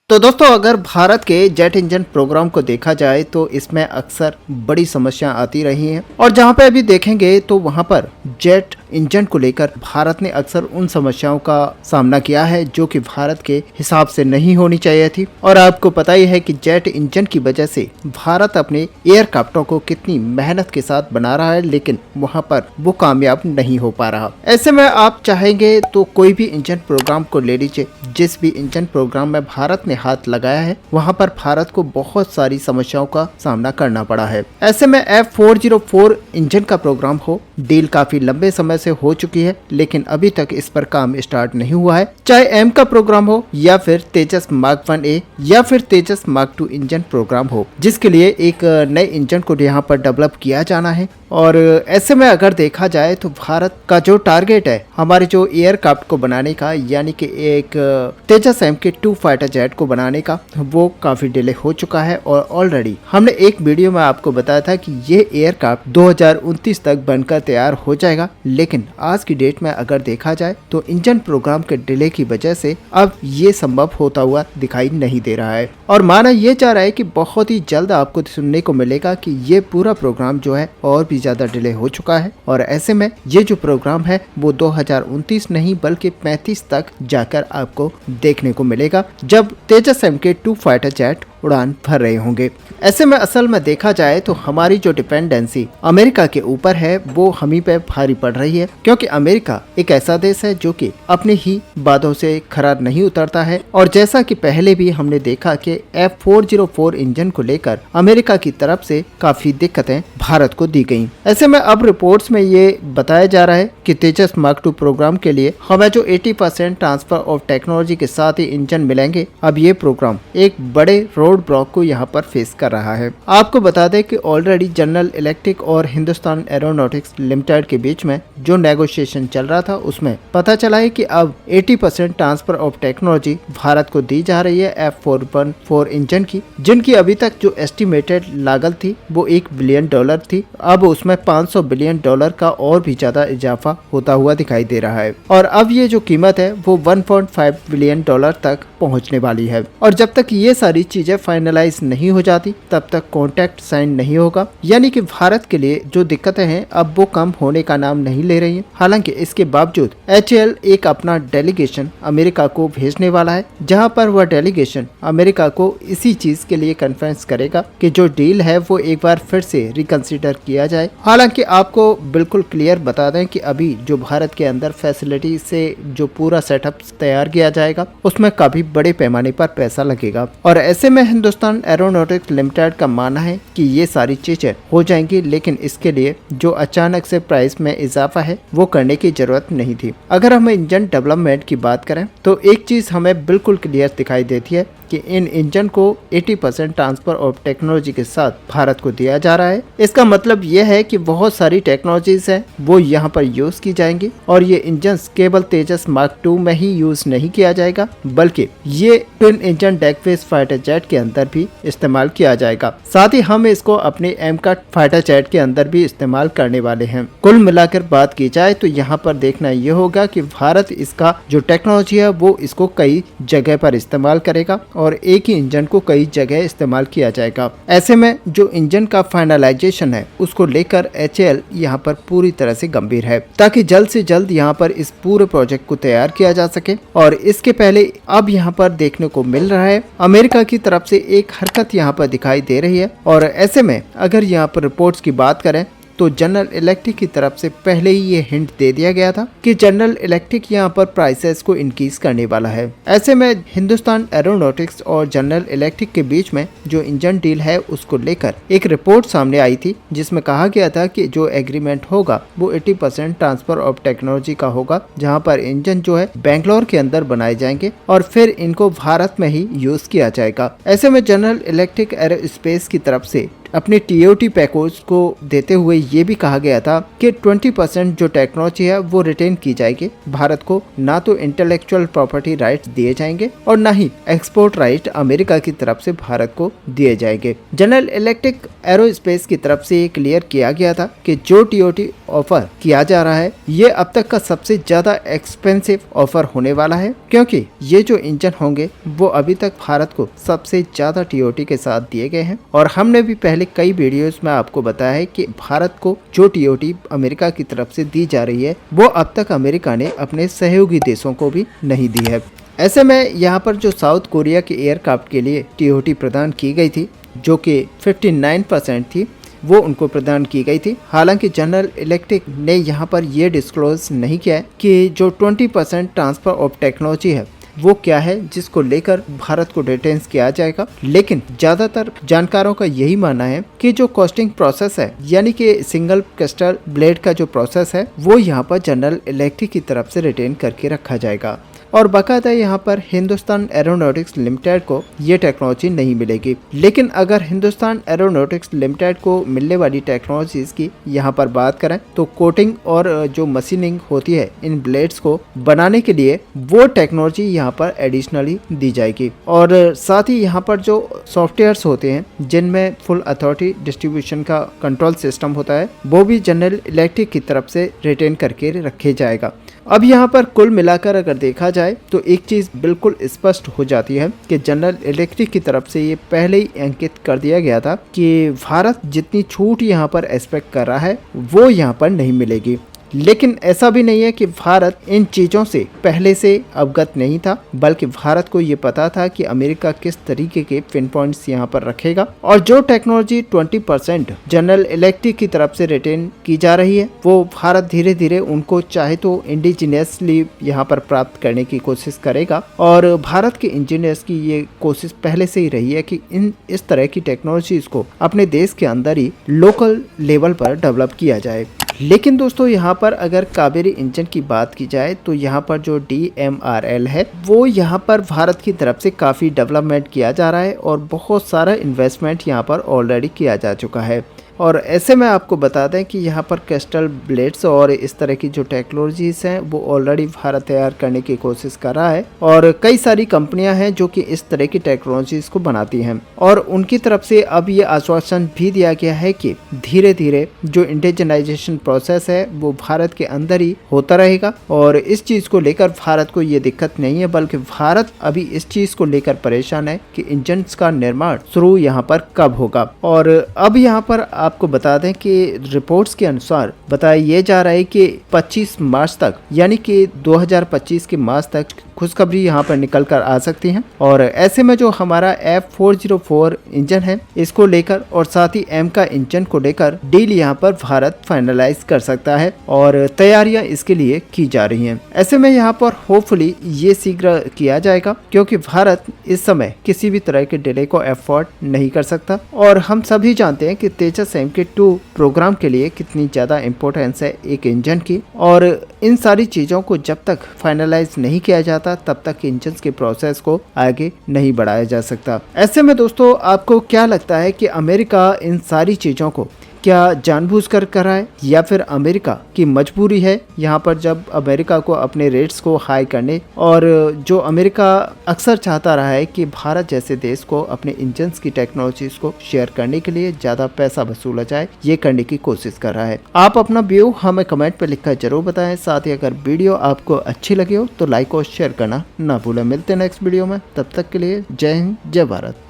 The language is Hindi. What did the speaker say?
तो दोस्तों अगर भारत के जेट इंजन प्रोग्राम को देखा जाए तो इसमें अक्सर बड़ी समस्या आती रही हैं और जहां पे अभी देखेंगे तो वहां पर जेट इंजन को लेकर भारत ने अक्सर उन समस्याओं का सामना किया है जो कि भारत के हिसाब से नहीं होनी चाहिए थी। और आपको पता ही है कि जेट इंजन की वजह से भारत अपने एयरक्राफ्टों को कितनी मेहनत के साथ बना रहा है, लेकिन वहां पर वो कामयाब नहीं हो पा रहा। ऐसे में आप चाहेंगे तो कोई भी इंजन प्रोग्राम को ले लीजिए, जिस भी इंजन प्रोग्राम में भारत ने हाथ लगाया है वहां पर भारत को बहुत सारी समस्याओं का सामना करना पड़ा है। ऐसे में F404 इंजन का प्रोग्राम हो, डील काफी लंबे समय से हो चुकी है लेकिन अभी तक इस पर काम स्टार्ट नहीं हुआ है। चाहे एम का प्रोग्राम हो या फिर तेजस मार्क 1A या फिर तेजस मार्क 2 इंजन प्रोग्राम हो, जिसके लिए एक नए इंजन को यहाँ पर डेवलप किया जाना है। और ऐसे में अगर देखा जाए तो भारत का जो टारगेट है हमारे जो एयरक्राफ्ट को बनाने का, यानी कि एक तेजस MK2 फाइटर जेट को बनाने का, वो काफी डिले हो चुका है। और ऑलरेडी हमने एक वीडियो में आपको बताया था कि ये एयरक्राफ्ट 2029 तक बनकर तैयार हो जाएगा, लेकिन आज की डेट में अगर देखा जाए तो इंजन प्रोग्राम के डिले की वजह से अब ये संभव होता हुआ दिखाई नहीं दे रहा है। और माना ये जा रहा है कि बहुत ही जल्द आपको सुनने को मिलेगा कि ये पूरा प्रोग्राम जो है और भी ज्यादा डिले हो चुका है। और ऐसे में ये जो प्रोग्राम है वो 2029 नहीं बल्कि 35 तक जाकर आपको देखने को मिलेगा, जब तेजस MK2 फाइटर जेट उड़ान भर रहे होंगे। ऐसे में असल में देखा जाए तो हमारी जो डिपेंडेंसी अमेरिका के ऊपर है वो हम ही पे भारी पड़ रही है, क्योंकि अमेरिका एक ऐसा देश है जो कि अपने ही बातों से खरा नहीं उतरता है। और जैसा कि पहले भी हमने देखा कि F404 इंजन को लेकर अमेरिका की तरफ से काफी दिक्कतें भारत को दी गयी। ऐसे में अब रिपोर्ट्स में ये बताया जा रहा है कि तेजस मार्क 2 प्रोग्राम के लिए हमें जो 80% ट्रांसफर ऑफ टेक्नोलॉजी के साथ ही इंजन मिलेंगे। अब ये प्रोग्राम एक बड़े रोड ब्लॉक को यहाँ पर फेस कर रहा है। आपको बता दें कि ऑलरेडी जनरल इलेक्ट्रिक और हिंदुस्तान एरोनॉटिक्स लिमिटेड के बीच में जो नेगोशिएशन चल रहा था उसमें पता चला है कि अब 80% ट्रांसफर ऑफ टेक्नोलॉजी भारत को दी जा रही है F414 इंजन की, जिनकी अभी तक जो एस्टिमेटेड लागत थी वो $1 बिलियन थी। अब उसमें $500 बिलियन का और भी ज्यादा इजाफा होता हुआ दिखाई दे रहा है। और अब ये जो कीमत है वो $1.5 बिलियन तक पहुँचने वाली है। और जब तक ये सारी चीजें फाइनलाइज नहीं हो जाती तब तक कॉन्ट्रैक्ट साइन नहीं होगा, यानी कि भारत के लिए जो दिक्कतें हैं अब वो कम होने का नाम नहीं ले रही हैं। हालांकि इसके बावजूद HAL एक अपना डेलीगेशन अमेरिका को भेजने वाला है, जहां पर वह डेलीगेशन अमेरिका को इसी चीज के लिए कन्फ्रेंस करेगा कि जो डील है वो एक बार फिर से रिकंसिडर किया जाए। हालांकि आपको बिल्कुल क्लियर बता दें कि अभी जो भारत के अंदर फैसिलिटी से जो पूरा सेटअप तैयार किया जाएगा उसमें काफी बड़े पैमाने पर पैसा लगेगा। और ऐसे में हिंदुस्तान एरोनॉटिक्स लिमिटेड का मानना है कि ये सारी चीजें हो जाएंगी, लेकिन इसके लिए जो अचानक से प्राइस में इजाफा है वो करने की जरूरत नहीं थी। अगर हम इंजन डेवलपमेंट की बात करें तो एक चीज हमें बिल्कुल क्लियर दिखाई देती है कि इन इंजन को 80% ट्रांसफर ऑफ टेक्नोलॉजी के साथ भारत को दिया जा रहा है। इसका मतलब यह है कि बहुत सारी टेक्नोलॉजीज हैं वो यहाँ पर यूज की जाएंगी और ये इंजन केवल तेजस मार्क 2 में ही यूज नहीं किया जाएगा, बल्कि ये ट्विन इंजन डेकवेस फाइटर जेट के अंदर भी इस्तेमाल किया जाएगा। साथ ही हम इसको अपने एम का फाइटर जेट के अंदर भी इस्तेमाल करने वाले हैं। कुल मिलाकर बात की जाए तो यहाँ पर देखना ये होगा कि भारत इसका जो टेक्नोलॉजी है वो इसको कई जगह पर इस्तेमाल करेगा और एक ही इंजन को कई जगह इस्तेमाल किया जाएगा। ऐसे में जो इंजन का फाइनलाइजेशन है उसको लेकर HAL यहाँ पर पूरी तरह से गंभीर है, ताकि जल्द से जल्द यहाँ पर इस पूरे प्रोजेक्ट को तैयार किया जा सके। और इसके पहले अब यहाँ पर देखने को मिल रहा है अमेरिका की तरफ से एक हरकत यहाँ पर दिखाई दे रही है। और ऐसे में अगर यहाँ पर रिपोर्ट्स की बात करें तो जनरल इलेक्ट्रिक की तरफ से पहले ही ये हिंट दे दिया गया था कि जनरल इलेक्ट्रिक यहाँ पर प्राइसेस को इंक्रीज करने वाला है। ऐसे में हिंदुस्तान एरोनॉटिक्स और जनरल इलेक्ट्रिक के बीच में जो इंजन डील है उसको लेकर एक रिपोर्ट सामने आई थी, जिसमें कहा गया था कि जो एग्रीमेंट होगा वो 80% ट्रांसफर ऑफ टेक्नोलॉजी का होगा, जहाँ पर इंजन जो है बेंगलोर के अंदर बनाए जाएंगे और फिर इनको भारत में ही यूज किया जाएगा। ऐसे में जनरल इलेक्ट्रिक एरोस्पेस की तरफ से अपने टीओटी पैकेज को देते हुए ये भी कहा गया था कि 20% जो टेक्नोलॉजी है वो रिटेन की जाएगी। भारत को ना तो इंटेलेक्चुअल प्रॉपर्टी राइट्स दिए जाएंगे और ना ही एक्सपोर्ट राइट अमेरिका की तरफ से भारत को दिए जाएंगे। जनरल इलेक्ट्रिक एरोस्पेस की तरफ से ये क्लियर किया गया था कि जो टीओटी ऑफर किया जा रहा है ये अब तक का सबसे ज्यादा एक्सपेंसिव ऑफर होने वाला है, क्योंकि ये जो इंजन होंगे वो अभी तक भारत को सबसे ज्यादा टीओटी के साथ दिए गए हैं। और हमने भी पहले कई वीडियोस में आपको बताया है कि भारत को जो टीओटी अमेरिका की तरफ से दी जा रही है वो अब तक अमेरिका ने अपने सहयोगी देशों को भी नहीं दी है। ऐसे में यहाँ पर जो साउथ कोरिया के एयरक्राफ्ट के लिए टीओटी प्रदान की गई थी जो कि 59% थी वो उनको प्रदान की गई थी। हालांकि जनरल इलेक्ट्रिक ने यहाँ पर ये डिस्क्लोज नहीं किया है कि जो 20% ट्रांसफर ऑफ टेक्नोलॉजी है वो क्या है जिसको लेकर भारत को रिटेन किया जाएगा, लेकिन ज्यादातर जानकारों का यही मानना है कि जो कॉस्टिंग प्रोसेस है यानी कि सिंगल क्रिस्टल ब्लेड का जो प्रोसेस है वो यहाँ पर जनरल इलेक्ट्रिक की तरफ से रिटेन करके रखा जाएगा और बाकायदा यहाँ पर हिंदुस्तान एरोनॉटिक्स लिमिटेड को ये टेक्नोलॉजी नहीं मिलेगी। लेकिन अगर हिंदुस्तान एरोनॉटिक्स लिमिटेड को मिलने वाली टेक्नोलॉजीज की यहाँ पर बात करें तो कोटिंग और जो मशीनिंग होती है इन ब्लेड्स को बनाने के लिए वो टेक्नोलॉजी यहाँ पर एडिशनली दी जाएगी। और साथ ही यहाँ पर जो सॉफ्टवेयर्स होते हैं जिनमें फुल अथॉरिटी डिस्ट्रीब्यूशन का कंट्रोल सिस्टम होता है वो भी जनरल इलेक्ट्रिक की तरफ से रिटेन करके रखे जाएगा। अब यहाँ पर कुल मिलाकर अगर देखा जाए तो एक चीज बिल्कुल स्पष्ट हो जाती है कि जनरल इलेक्ट्रिक की तरफ से ये पहले ही अंकित कर दिया गया था कि भारत जितनी छूट यहाँ पर एक्सपेक्ट कर रहा है वो यहाँ पर नहीं मिलेगी। लेकिन ऐसा भी नहीं है कि भारत इन चीज़ों से पहले से अवगत नहीं था, बल्कि भारत को ये पता था कि अमेरिका किस तरीके के पिन पॉइंट्स यहाँ पर रखेगा और जो टेक्नोलॉजी 20% जनरल इलेक्ट्रिक की तरफ से रिटेन की जा रही है वो भारत धीरे धीरे उनको चाहे तो इंडिजिनियसली यहाँ पर प्राप्त करने की कोशिश करेगा। और भारत के इंजीनियर्स की ये कोशिश पहले से ही रही है कि इस तरह की टेक्नोलॉजीज को अपने देश के अंदर ही लोकल लेवल पर डेवलप किया जाए। लेकिन दोस्तों यहाँ पर अगर कावेरी इंजन की बात की जाए तो यहाँ पर जो DMRL है वो यहाँ पर भारत की तरफ से काफ़ी डेवलपमेंट किया जा रहा है और बहुत सारा इन्वेस्टमेंट यहाँ पर ऑलरेडी किया जा चुका है। और ऐसे में आपको बता दें कि यहाँ पर क्रिस्टल ब्लेड्स और इस तरह की जो टेक्नोलॉजीज हैं वो ऑलरेडी भारत तैयार करने की कोशिश कर रहा है और कई सारी कंपनियां हैं जो कि इस तरह की टेक्नोलॉजीज को बनाती हैं और उनकी तरफ से अब ये आश्वासन भी दिया गया है कि धीरे धीरे जो इंडिजिनाइजेशन प्रोसेस है वो भारत के अंदर ही होता रहेगा। और इस चीज़ को लेकर भारत को ये दिक्कत नहीं है, बल्कि भारत अभी इस चीज़ को लेकर परेशान है कि इंजन का निर्माण शुरू यहाँ पर कब होगा। और अब यहाँ पर आपको बता दें कि रिपोर्ट्स के अनुसार बताया ये जा रहा है कि 25 मार्च तक यानी कि 2025 के मार्च तक खुशखबरी यहाँ पर निकल कर आ सकती हैं। और ऐसे में जो हमारा F404 इंजन है इसको लेकर और साथ ही M का इंजन को लेकर डील यहाँ पर भारत फाइनलाइज कर सकता है और तैयारियां इसके लिए की जा रही हैं। ऐसे में यहाँ पर होपफुली ये शीघ्र किया जाएगा क्योंकि भारत इस समय किसी भी तरह के डिले को एफोर्ड नहीं कर सकता और हम सभी जानते हैं कि तेजस MK2 प्रोग्राम के लिए कितनी ज्यादा इम्पोर्टेंस है एक इंजन की। और इन सारी चीजों को जब तक फाइनलाइज नहीं किया जाता तब तक इंजन के प्रोसेस को आगे नहीं बढ़ाया जा सकता। ऐसे में दोस्तों आपको क्या लगता है कि अमेरिका इन सारी चीजों को क्या जानबूझकर कर रहा है या फिर अमेरिका की मजबूरी है यहाँ पर जब अमेरिका को अपने रेट्स को हाई करने और जो अमेरिका अक्सर चाहता रहा है कि भारत जैसे देश को अपने इंजन्स की टेक्नोलॉजीज को शेयर करने के लिए ज़्यादा पैसा वसूला जाए, ये करने की कोशिश कर रहा है। आप अपना व्यू हमें कमेंट पर लिखकर जरूर बताएं। साथ ही अगर वीडियो आपको अच्छी लगी हो तो लाइक और शेयर करना ना भूलें। मिलते हैं नेक्स्ट वीडियो में, तब तक के लिए जय हिंद जय भारत।